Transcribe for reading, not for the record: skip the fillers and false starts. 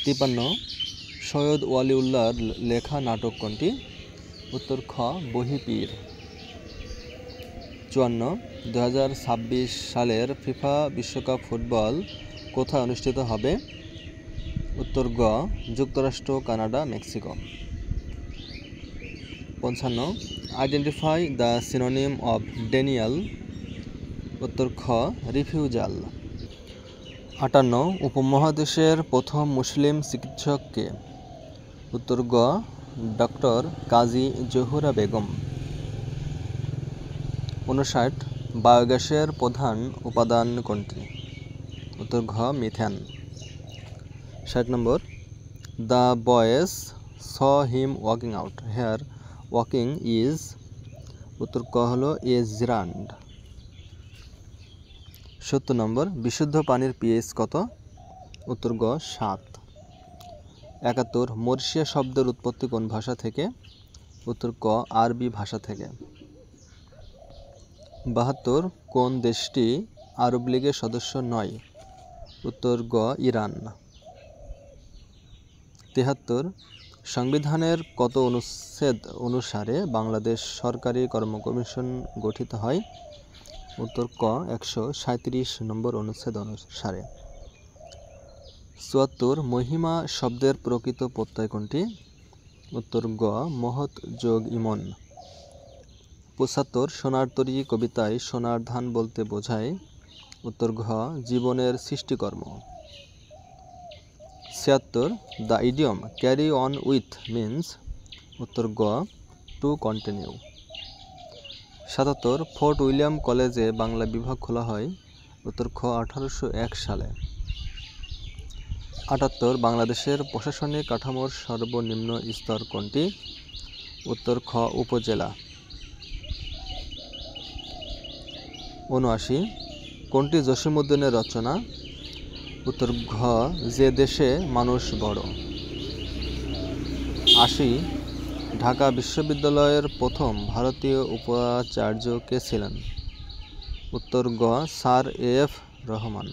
53 সৈয়দ ওয়ালিউল্লাহর লেখা নাটক কোনটি? উত্তর খ বহিপীর। 54 2026 সালের ফিফা বিশ্বকাপ ফুটবল কোথায় অনুষ্ঠিত হবে? উত্তর গ যুক্তরাষ্ট্র, Canada, Mexico. 55 identify the synonym of Daniel. উত্তর খ রিফিউজাল। 58 উপমহাদেশের প্রথম মুসলিম চিকিৎসক কে? উত্তর গ ডক্টর কাজী জহুরা বেগম। 59 বায়োগ্যাসের প্রধান উপাদান কোনটি? উত্তর ঘ methane. 60 number the boys saw him walking out hair walking is. উত্তর ক হলো এ জিরান্ড। 70 নম্বর বিশুদ্ধ পানির পিএইচ কত? উত্তর গ 7। 71 মরিশিয়া শব্দের উৎপত্তি কোন ভাষা থেকে? উত্তর ক আরবি ভাষা থেকে। 72 কোন দেশটি আরব লীগের সদস্য নয়? উত্তর গ ইরান। 73 সংবিধানের কত অনুচ্ছেদ অনুসারে বাংলাদেশ সরকারি কর্মকমিশন গঠিত হয়? উত্তর ক 137 নম্বর অনুচ্ছেদ অনুসারে। 74 মহিমা শব্দের প্রকৃত প্রত্যয় কোনটি? উত্তর গ মহৎ যোগ ইমন। 75 সোনার তরী কবিতায় সোনার ধান বলতে বোঝায়? উত্তর ঘ জীবনের সৃষ্টিকর্ম। 76 the idiom carry on with means. উত্তর গ টু কন্টিনিউ। 77 ফোর্ট উইলিয়াম কলেজে বাংলা বিভাগ খোলা হয়? উত্তর খ 1801 সালে। 78 বাংলাদেশের প্রশাসনিক কাঠামোর সর্বনিম্ন স্তর কোনটি? উত্তর খ উপজেলা। 79 কোনটি জসীমউদ্দীনের রচনা? উত্তর ঘ যে দেশে মানুষ বড়। 80 ঢাকা বিশ্ববিদ্যালয়ের প্রথম ভারতীয় উপাচার্য কে ছিলেন? উত্তর গ স্যার এফ রহমান।